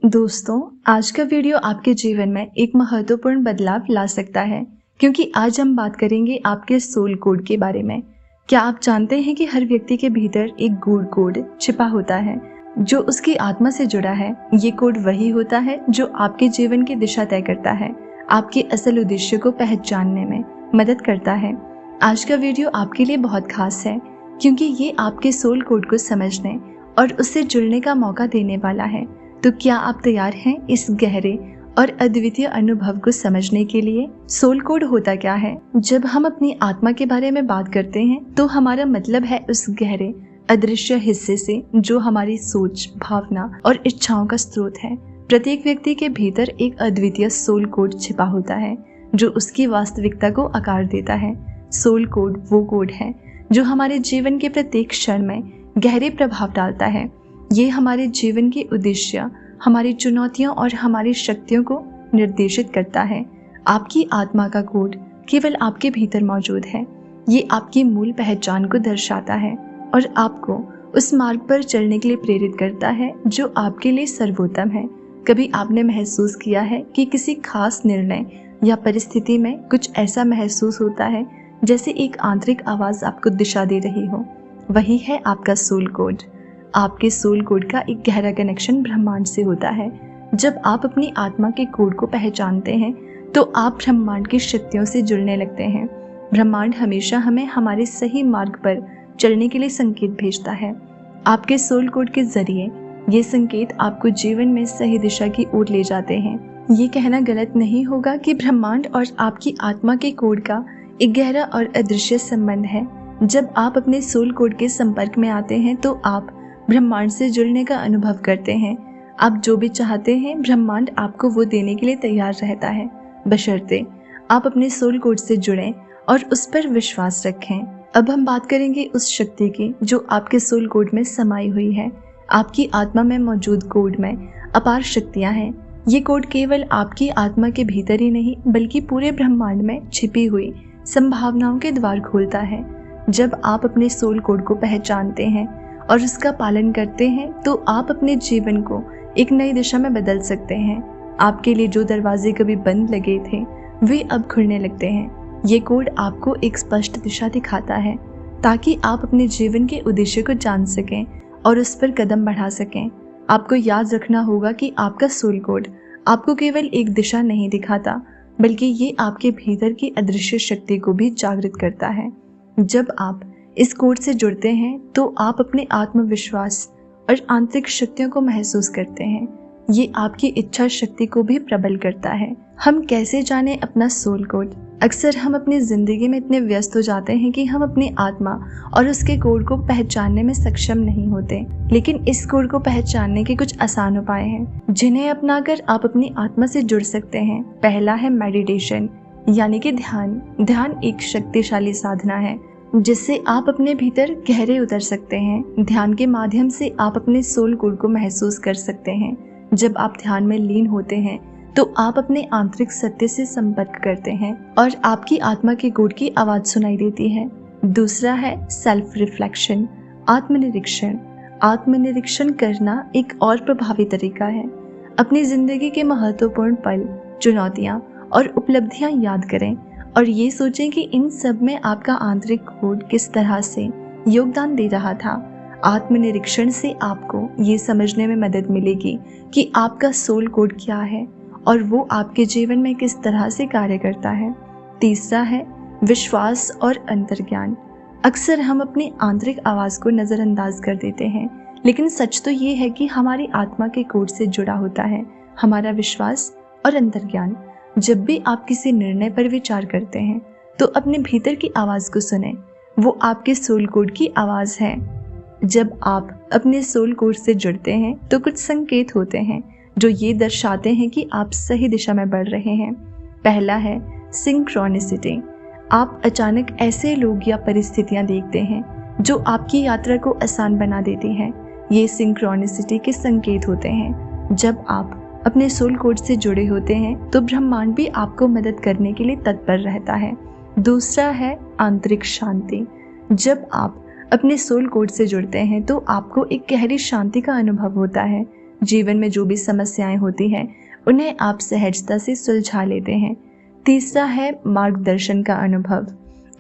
दोस्तों, आज का वीडियो आपके जीवन में एक महत्वपूर्ण बदलाव ला सकता है क्योंकि आज हम बात करेंगे आपके सोल कोड के बारे में। क्या आप जानते हैं कि हर व्यक्ति के भीतर एक गूढ़ कोड छिपा होता है जो उसकी आत्मा से जुड़ा है। ये कोड वही होता है जो आपके जीवन की दिशा तय करता है, आपके असल उद्देश्य को पहचानने में मदद करता है। आज का वीडियो आपके लिए बहुत खास है क्योंकि ये आपके सोल कोड को समझने और उससे जुड़ने का मौका देने वाला है। तो क्या आप तैयार हैं इस गहरे और अद्वितीय अनुभव को समझने के लिए? सोल कोड होता क्या है? जब हम अपनी आत्मा के बारे में बात करते हैं तो हमारा मतलब है उस गहरे अदृश्य हिस्से से जो हमारी सोच, भावना और इच्छाओं का स्रोत है। प्रत्येक व्यक्ति के भीतर एक अद्वितीय सोल कोड छिपा होता है जो उसकी वास्तविकता को आकार देता है। सोल कोड वो कोड है जो हमारे जीवन के प्रत्येक क्षण में गहरे प्रभाव डालता है। ये हमारे जीवन के उद्देश्य, हमारी चुनौतियों और हमारी शक्तियों को निर्देशित करता है। आपकी आत्मा का कोड केवल आपके भीतर मौजूद है। ये आपकी मूल पहचान को दर्शाता है और आपको उस मार्ग पर चलने के लिए प्रेरित करता है जो आपके लिए सर्वोत्तम है। कभी आपने महसूस किया है कि किसी खास निर्णय या परिस्थिति में कुछ ऐसा महसूस होता है जैसे एक आंतरिक आवाज आपको दिशा दे रही हो? वही है आपका सोल कोड। आपके सोल कोड का एक गहरा कनेक्शन ब्रह्मांड से होता है। जब आप अपनी आत्मा के कोड को पहचानते हैं तो आप ब्रह्मांड की शक्तियों से जुड़ने लगते हैं। ब्रह्मांड हमेशा हमें हमारे सही मार्ग पर चलने के लिए संकेत भेजता है। आपके सोल कोड के जरिए ये संकेत आपको जीवन में सही दिशा की ओर ले जाते हैं। ये कहना गलत नहीं होगा कि ब्रह्मांड और आपकी आत्मा के कोड का एक गहरा और अदृश्य संबंध है। जब आप अपने सोल कोड के संपर्क में आते हैं तो आप ब्रह्मांड से जुड़ने का अनुभव करते हैं। आप जो भी चाहते हैं ब्रह्मांड आपको वो देने के लिए तैयार रहता है, बशर्ते आप अपने सोल कोड से जुड़ें और उस पर विश्वास रखें। अब हम बात करेंगे उस शक्ति की जो आपके सोल कोड में समाई हुई है। आपकी आत्मा में मौजूद कोड में अपार शक्तियां हैं। ये कोड केवल आपकी आत्मा के भीतर ही नहीं बल्कि पूरे ब्रह्मांड में छिपी हुई संभावनाओं के द्वार खोलता है। जब आप अपने सोल कोड को पहचानते हैं और उसका पालन करते हैं तो आप अपने जीवन को एक नई दिशा में बदल सकते हैं। आपके लिए जो दरवाजे कभी बंद लगे थे वे अब खुलने लगते हैं। ये कोड आपको एक स्पष्ट दिशा दिखाता है ताकि आप अपने जीवन के उद्देश्य को जान सकें और उस पर कदम बढ़ा सकें। आपको याद रखना होगा कि आपका सोल कोड आपको केवल एक दिशा नहीं दिखाता बल्कि ये आपके भीतर की अदृश्य शक्ति को भी जागृत करता है। जब आप इस कोड से जुड़ते हैं तो आप अपने आत्मविश्वास और आंतरिक शक्तियों को महसूस करते हैं। ये आपकी इच्छा शक्ति को भी प्रबल करता है। हम कैसे जाने अपना सोल कोड? अक्सर हम अपनी जिंदगी में इतने व्यस्त हो जाते हैं कि हम अपनी आत्मा और उसके कोड को पहचानने में सक्षम नहीं होते। लेकिन इस कोड को पहचानने के कुछ आसान उपाय हैं जिन्हें अपनाकर आप अपनी आत्मा से जुड़ सकते हैं। पहला है मेडिटेशन, यानी कि ध्यान। ध्यान एक शक्तिशाली साधना है जिससे आप अपने भीतर गहरे उतर सकते हैं। ध्यान के माध्यम से आप अपने सोल कोड को महसूस कर सकते हैं। जब आप ध्यान में लीन होते हैं तो आप अपने आंतरिक सत्य से संपर्क करते हैं और आपकी आत्मा के कोड की आवाज सुनाई देती है। दूसरा है सेल्फ रिफ्लेक्शन, आत्मनिरीक्षण। आत्मनिरीक्षण करना एक और प्रभावी तरीका है। अपनी जिंदगी के महत्वपूर्ण पल, चुनौतियां और उपलब्धियां याद करें और ये सोचें कि इन सब में आपका आंतरिक कोड किस तरह से योगदान दे रहा था। आत्मनिरीक्षण से आपको ये समझने में मदद मिलेगी कि आपका सोल कोड क्या है और वो आपके जीवन में किस तरह से कार्य करता है। तीसरा है विश्वास और अंतर्ज्ञान। अक्सर हम अपनी आंतरिक आवाज को नजरअंदाज कर देते हैं, लेकिन सच तो ये है कि हमारी आत्मा के कोड से जुड़ा होता है हमारा विश्वास और अंतर्ज्ञान। जब भी आप किसी निर्णय पर विचार करते हैं तो अपने भीतर की आवाज को सुनें। वो आपके सोल कोड की आवाज है। जब आप अपने सोल कोड से जुड़ते हैं तो कुछ संकेत होते हैं जो ये दर्शाते हैं कि आप सही दिशा में बढ़ रहे हैं। पहला है सिंक्रोनिसिटी। आप अचानक ऐसे लोग या परिस्थितियां देखते हैं जो आपकी यात्रा को आसान बना देती हैं। ये सिंक्रोनिसिटी के संकेत होते हैं। जब आप अपने सोल कोड से जुड़े होते हैं तो ब्रह्मांड भी आपको मदद करने के लिए तत्पर रहता है। दूसरा है आंतरिक शांति। जब आप अपने सोल कोड से जुड़ते हैं तो आपको एक गहरी शांति का अनुभव होता है। जीवन में जो भी समस्याएं होती हैं उन्हें आप सहजता से सुलझा लेते हैं। तीसरा है मार्गदर्शन का अनुभव।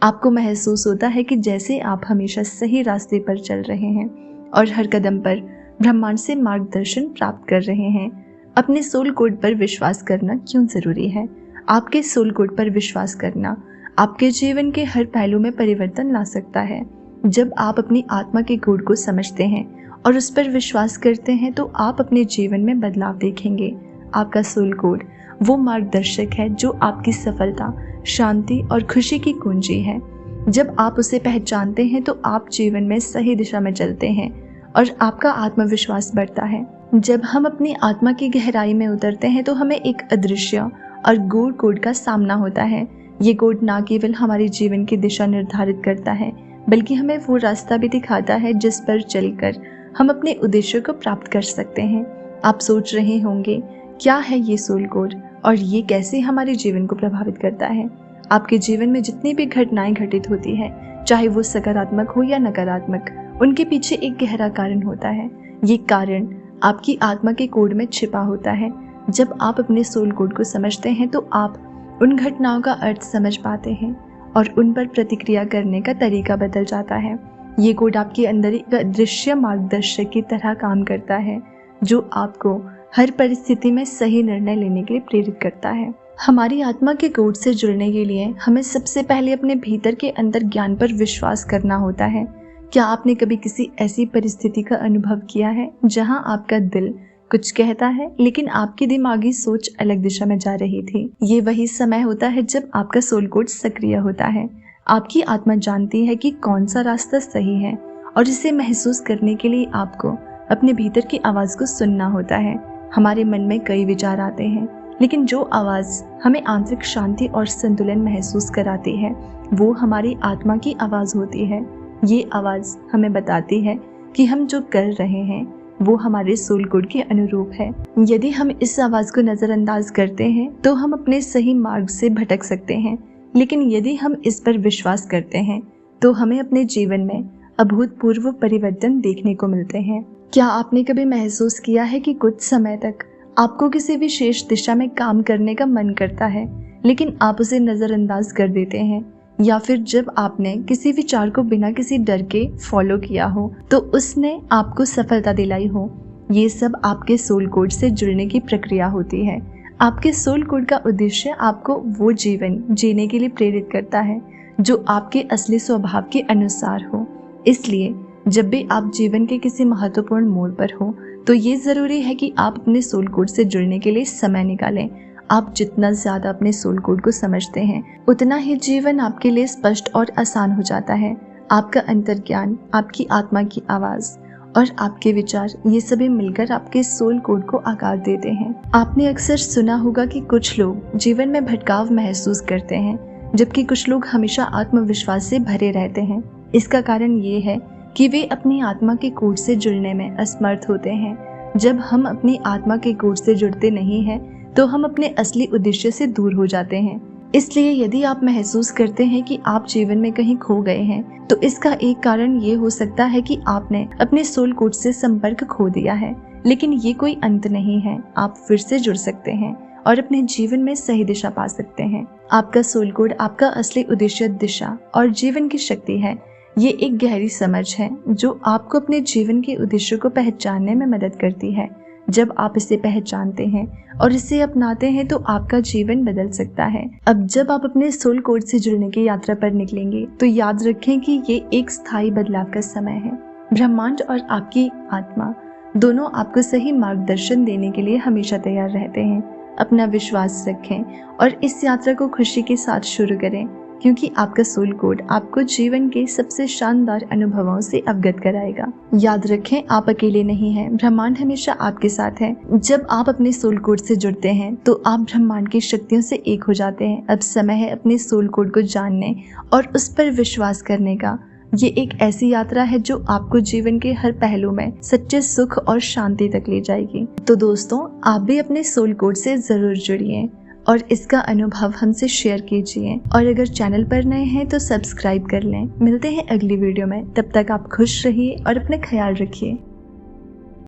आपको महसूस होता है कि जैसे आप हमेशा सही रास्ते पर चल रहे हैं और हर कदम पर ब्रह्मांड से मार्गदर्शन प्राप्त कर रहे हैं। अपने सोल कोड पर विश्वास करना क्यों जरूरी है? आपके सोल कोड पर विश्वास करना आपके जीवन के हर पहलू में परिवर्तन ला सकता है। जब आप अपनी आत्मा के कोड को समझते हैं और उस पर विश्वास करते हैं तो आप अपने जीवन में बदलाव देखेंगे। आपका सोल कोड वो मार्गदर्शक है जो आपकी सफलता, शांति और खुशी की कुंजी है। जब आप उसे पहचानते हैं तो आप जीवन में सही दिशा में चलते हैं और आपका आत्मविश्वास बढ़ता है। जब हम अपनी आत्मा की गहराई में उतरते हैं तो हमें एक अदृश्य और गूढ़ कोड का सामना होता है। ये कोड ना केवल हमारे जीवन की दिशा निर्धारित करता है बल्कि हमें वो रास्ता भी दिखाता है जिस पर चलकर हम अपने उद्देश्य को प्राप्त कर सकते हैं। आप सोच रहे होंगे, क्या है ये सोल कोड और ये कैसे हमारे जीवन को प्रभावित करता है? आपके जीवन में जितनी भी घटनाएं घटित होती हैं, चाहे वो सकारात्मक हो या नकारात्मक, उनके पीछे एक गहरा कारण होता है। ये कारण आपकी आत्मा के कोड में छिपा होता है। जब आप अपने सोल कोड को समझते हैं तो आप उन घटनाओं का अर्थ समझ पाते हैं और उन पर प्रतिक्रिया करने का तरीका बदल जाता है। ये कोड आपके अंदर एक अदृश्य मार्गदर्शक की तरह काम करता है जो आपको हर परिस्थिति में सही निर्णय लेने के लिए प्रेरित करता है। हमारी आत्मा के कोड से जुड़ने के लिए हमें सबसे पहले अपने भीतर के अंदर ज्ञान पर विश्वास करना होता है। क्या आपने कभी किसी ऐसी परिस्थिति का अनुभव किया है जहां आपका दिल कुछ कहता है लेकिन आपकी दिमागी सोच अलग दिशा में जा रही थी? ये वही समय होता है जब आपका सोल कोड सक्रिय होता है। आपकी आत्मा जानती है कि कौन सा रास्ता सही है और इसे महसूस करने के लिए आपको अपने भीतर की आवाज़ को सुनना होता है। हमारे मन में कई विचार आते हैं लेकिन जो आवाज़ हमें आंतरिक शांति और संतुलन महसूस कराती है वो हमारी आत्मा की आवाज़ होती है। ये आवाज़ हमें बताती है कि हम जो कर रहे हैं वो हमारे सोल कोड के अनुरूप है। यदि हम इस आवाज़ को नज़रअंदाज करते हैं तो हम अपने सही मार्ग से भटक सकते हैं, लेकिन यदि हम इस पर विश्वास करते हैं तो हमें अपने जीवन में अभूतपूर्व परिवर्तन देखने को मिलते हैं। क्या आपने कभी महसूस किया है कि कुछ समय तक आपको किसी विशेष दिशा में काम करने का मन करता है लेकिन आप उसे नज़रअंदाज कर देते हैं? या फिर जब आपने किसी विचार को बिना किसी डर के फॉलो किया हो तो उसने आपको सफलता दिलाई हो? ये सब आपके सोल कोड से जुड़ने की प्रक्रिया होती है। आपके सोल कोड का उद्देश्य आपको वो जीवन जीने के लिए प्रेरित करता है जो आपके असली स्वभाव के अनुसार हो। इसलिए जब भी आप जीवन के किसी महत्वपूर्ण मोड़ पर हो तो ये ज़रूरी है कि आप अपने सोल कोड से जुड़ने के लिए समय निकालें। आप जितना ज़्यादा अपने सोल कोड को समझते हैं उतना ही जीवन आपके लिए स्पष्ट और आसान हो जाता है। आपका अंतर्ज्ञान, आपकी आत्मा की आवाज़ और आपके विचार, ये सभी मिलकर आपके सोल कोड को आकार देते हैं। आपने अक्सर सुना होगा कि कुछ लोग जीवन में भटकाव महसूस करते हैं जबकि कुछ लोग हमेशा आत्मविश्वास से भरे रहते हैं। इसका कारण ये है कि वे अपनी आत्मा के कोड से जुड़ने में असमर्थ होते हैं। जब हम अपनी आत्मा के कोड से जुड़ते नहीं हैं तो हम अपने असली उद्देश्य से दूर हो जाते हैं। इसलिए यदि आप महसूस करते हैं कि आप जीवन में कहीं खो गए हैं तो इसका एक कारण ये हो सकता है कि आपने अपने सोल कोड से संपर्क खो दिया है। लेकिन ये कोई अंत नहीं है, आप फिर से जुड़ सकते हैं और अपने जीवन में सही दिशा पा सकते हैं। आपका सोल कोड आपका असली उद्देश्य, दिशा और जीवन की शक्ति है। ये एक गहरी समझ है जो आपको अपने जीवन के उद्देश्य को पहचानने में मदद करती है। जब आप इसे पहचानते हैं और इसे अपनाते हैं तो आपका जीवन बदल सकता है। अब जब आप अपने सोल कोड से जुड़ने की यात्रा पर निकलेंगे तो याद रखें कि ये एक स्थायी बदलाव का समय है। ब्रह्मांड और आपकी आत्मा दोनों आपको सही मार्गदर्शन देने के लिए हमेशा तैयार रहते हैं। अपना विश्वास रखें और इस यात्रा को खुशी के साथ शुरू करें, क्योंकि आपका सोल कोड आपको जीवन के सबसे शानदार अनुभवों से अवगत कराएगा। याद रखें, आप अकेले नहीं हैं, ब्रह्मांड हमेशा आपके साथ है। जब आप अपने सोल कोड से जुड़ते हैं तो आप ब्रह्मांड की शक्तियों से एक हो जाते हैं। अब समय है अपने सोल कोड को जानने और उस पर विश्वास करने का। ये एक ऐसी यात्रा है जो आपको जीवन के हर पहलू में सच्चे सुख और शांति तक ले जाएगी। तो दोस्तों, आप भी अपने सोल कोड से जरूर जुड़िए और इसका अनुभव हमसे शेयर कीजिए। और अगर चैनल पर नए हैं तो सब्सक्राइब कर लें। मिलते हैं अगली वीडियो में, तब तक आप खुश रहिए और अपना ख्याल रखिए।